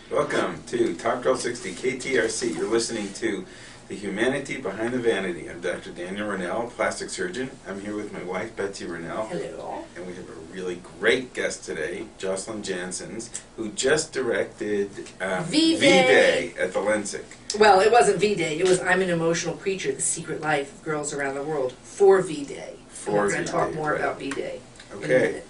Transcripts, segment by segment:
Welcome to Talk Girl 60 KTRC. You're listening to the Humanity Behind the Vanity. I'm Dr. Daniel Ronel, plastic surgeon. I'm here with my wife, Betsy Ronel. Hello. And we have a really great guest today, Jocelyn Jansons, who just directed V-Day at the Lensic. Well, it wasn't V-Day. It was I'm an Emotional Creature, The Secret Life of Girls Around the World for V-Day. We're going to talk more about V-Day in a minute.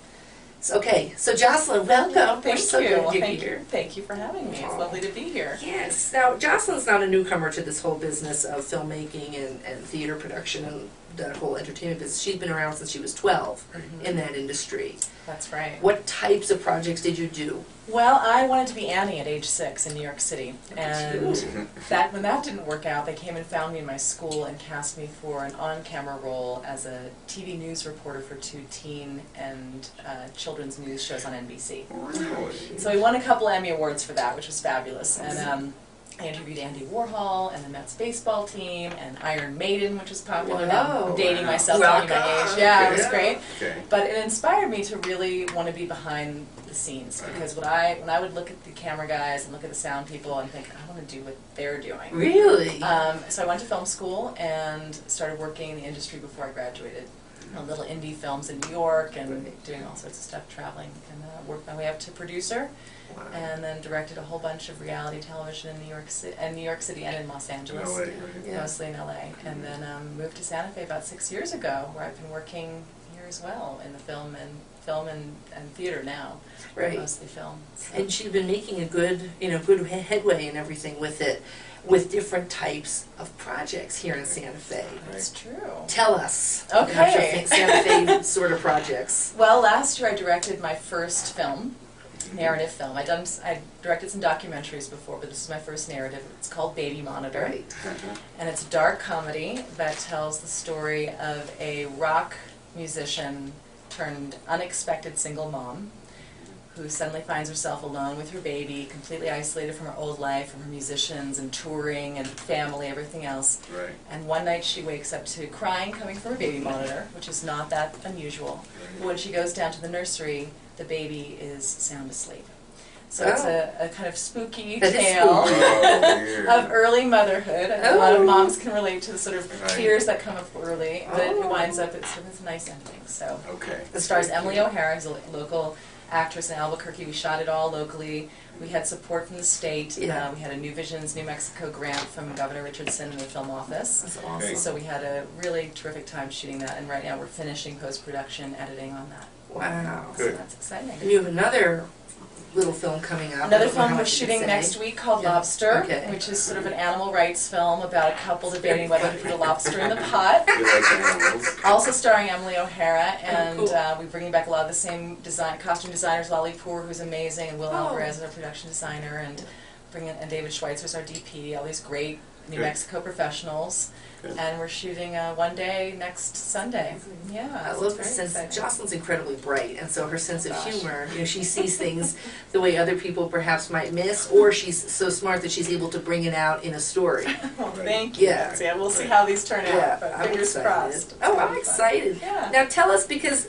Okay, so Jocelyn, welcome. Thank so you. Good Thank you for having me. It's lovely to be here. Yes. Now, Jocelyn's not a newcomer to this whole business of filmmaking and theater production and that whole entertainment business. She's been around since she was 12 in that industry. That's right. What types of projects did you do? Well, I wanted to be Annie at age 6 in New York City, and when that didn't work out, they came and found me in my school and cast me for an on-camera role as a TV news reporter for 2 teen and children's news shows on NBC. Really? So we won a couple Emmy Awards for that, which was fabulous. And I interviewed Andy Warhol and the Mets baseball team and Iron Maiden, which was popular. Now I'm dating myself, talking my age. Yeah, it was great. Okay. But it inspired me to really want to be behind the scenes, because when I would look at the camera guys and look at the sound people and think, I want to do what they're doing. Really? So I went to film school and started working in the industry before I graduated. Little indie films in New York and doing all sorts of stuff, traveling, and worked my way up to producer. Wow. And then directed a whole bunch of reality television in New York City and in Los Angeles, LA, right? mostly in LA. And then moved to Santa Fe about 6 years ago, where I've been working here as well in the film and theater now. Right. Mostly film. So. And she's been making a good headway and everything with it, with different types of projects here in Santa Fe. That's true. Tell us Okay. about your Santa Fe sort of projects. Well, last year I directed my first film. Narrative film. I directed some documentaries before, but this is my first narrative. It's called Baby Monitor. Right. And it's a dark comedy that tells the story of a rock musician turned unexpected single mom who suddenly finds herself alone with her baby, completely isolated from her old life, from her musicians and touring and family, everything else. Right. And one night she wakes up to crying coming from her baby monitor, which is not that unusual. But when she goes down to the nursery, the baby is sound asleep. So it's a kind of spooky tale of early motherhood. And a lot of moms can relate to the sort of fears that come up early, but it winds up, it's a nice ending. So it stars Emily O'Hara, who's a local actress in Albuquerque. We shot it all locally. We had support from the state. We had a New Visions New Mexico grant from Governor Richardson in the film office. That's awesome. So we had a really terrific time shooting that, and right now we're finishing post-production editing on that. Wow. So that's exciting. And you have another little film coming up. Another film we're shooting next week called Lobster, which is sort of an animal rights film about a couple debating whether to put a lobster in the pot. Also starring Emily O'Hara, and we're bringing back a lot of the same costume designers, Lolly Poor, who's amazing, and Will Alvarez is our production designer, and and David Schweitzer's our DP, all these great New Mexico professionals. And we're shooting one day next Sunday. Yeah, I love the sense. Jocelyn's incredibly bright, and so her sense of humor, she sees things the way other people perhaps might miss, or she's so smart that she's able to bring it out in a story. Well, thank you. Yeah, we'll see how these turn out. But fingers crossed. Oh, I'm excited. Yeah. Now tell us, because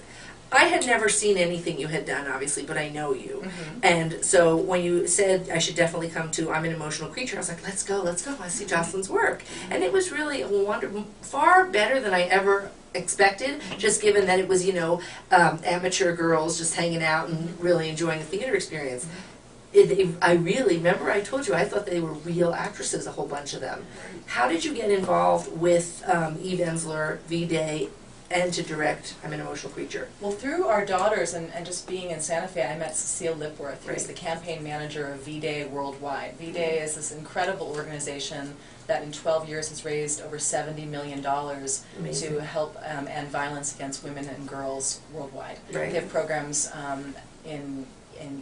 I had never seen anything you had done, obviously, but I know you. And so when you said I should definitely come to I'm an Emotional Creature, I was like, let's go, I see Jocelyn's work. And it was really far better than I ever expected, just given that it was, amateur girls just hanging out and really enjoying the theater experience. I really, remember I told you, I thought they were real actresses, a whole bunch of them. How did you get involved with Eve Ensler, V-Day, and to direct I'm an Emotional Creature? Well, through our daughters and just being in Santa Fe, I met Cecile Lipworth, who's the campaign manager of V-Day Worldwide. V-Day is this incredible organization that in 12 years has raised over $70 million to help end violence against women and girls worldwide. They have programs in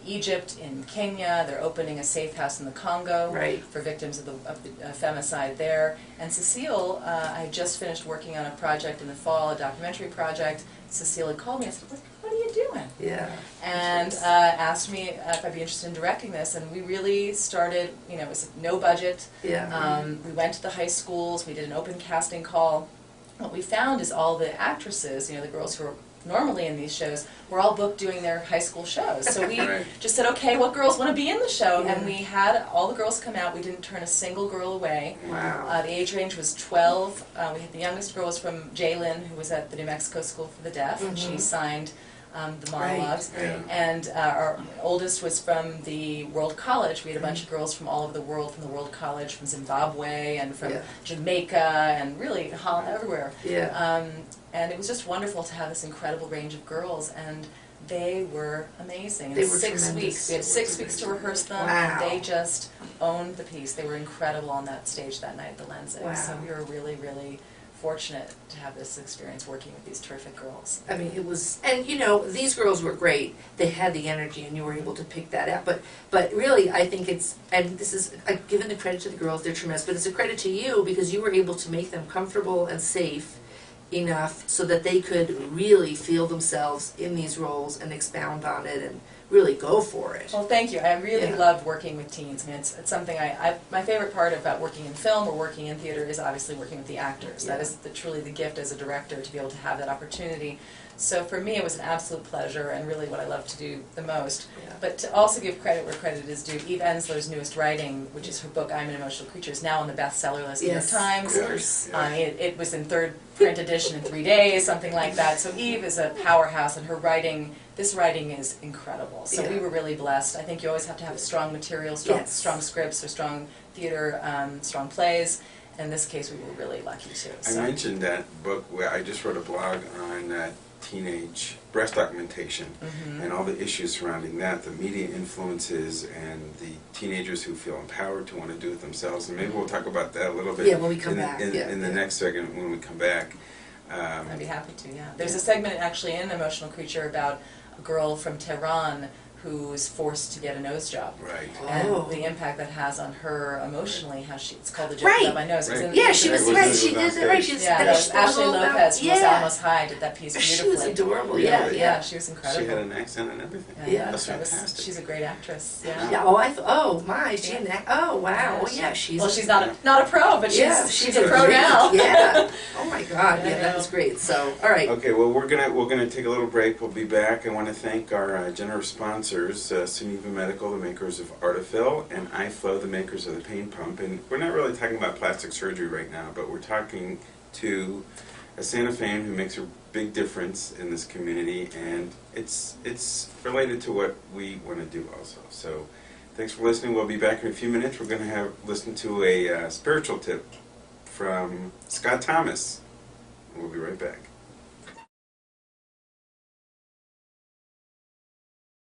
Egypt, in Kenya. They're opening a safe house in the Congo for victims of the femicide there. And Cecile, I just finished working on a project in the fall, a documentary project. Cecile had called me and said, what are you doing? And asked me if I'd be interested in directing this. And we really started, it was no budget. We went to the high schools. We did an open casting call. What we found is all the actresses, the girls who are normally in these shows were all booked doing their high school shows. So we Right. just said, okay, what girls want to be in the show? Yeah. And we had all the girls come out. We didn't turn a single girl away. Wow. The age range was 12. We had the youngest girl was from Jaylin, who was at the New Mexico School for the Deaf, and she signed the monologues. Right. And our oldest was from the World College. We had a bunch of girls from all over the world, from the World College, from Zimbabwe, and from Yeah. Jamaica, and really everywhere. Yeah. And it was just wonderful to have this incredible range of girls, and they were amazing. They In were 6 tremendous. weeks, we had They were 6 weeks to amazing. rehearse them, Wow. and they just owned the piece. They were incredible on that stage that night at the Lensing. Wow. So we were really, really fortunate to have this experience working with these terrific girls. I mean, it was, and you know, these girls were great. They had the energy, and you were able to pick that out. But really, I think it's, and this is, I've given the credit to the girls, they're tremendous, but it's a credit to you because you were able to make them comfortable and safe enough so that they could really feel themselves in these roles and expound on it and really go for it. Well, thank you. I really Yeah. love working with teens. I mean, it's something my favorite part about working in film or working in theater is obviously working with the actors. That Yeah. is truly the gift as a director to be able to have that opportunity. So for me, it was an absolute pleasure and really what I love to do the most. Yeah. But to also give credit where credit is due, Eve Ensler's newest writing, which is her book I'm an Emotional Creature, is now on the bestseller list in the New York Yes, Times. of course. It was in third print edition in 3 days, something like that. So Eve is a powerhouse, and her writing, this writing is incredible. So Yeah. we were really blessed. I think you always have to have strong material, Yes. strong scripts, or strong theater, strong plays. In this case, we were really lucky too. I So. mentioned that book where I just wrote a blog on teenage breast augmentation and all the issues surrounding that, the media influences and the teenagers who feel empowered to want to do it themselves. And maybe we'll talk about that a little bit Yeah, when we come in, back. in, Yeah, in the yeah. next segment when we come back. I'd be happy to, yeah. There's a segment actually in Emotional Creature about a girl from Tehran who's forced to get a nose job. Right. And Oh. the impact that has on her emotionally, how it's called the joke Right. about my nose. It was Right. in- Yeah, she was It was- right. it She was on did it right. stage. She's Yeah, finished the Ashley whole Lopez from Los yeah. Alamos High did that piece She beautifully. was adorable. Really? Yeah, Yeah, yeah. she was She incredible. had an accent and everything. Yeah. That's that was- fantastic. she's a great actress. Yeah. Yeah. Oh, oh my. She an oh wow. Oh yeah. She's Well, she's not a pro, but yeah. she's a pro great- now. Yeah. Oh my God. I Yeah, that know. was great. So all right. Okay, well we're gonna take a little break. We'll be back. I want to thank our generous sponsors, Suniva Medical, the makers of Artifil, and iFlow, the makers of the pain pump. And we're not really talking about plastic surgery right now, but we're talking to a Santa Fe who makes a big difference in this community, and it's related to what we want to do also. So thanks for listening. We'll be back in a few minutes. We're going to listen to a spiritual tip from Scott Thomas. We'll be right back.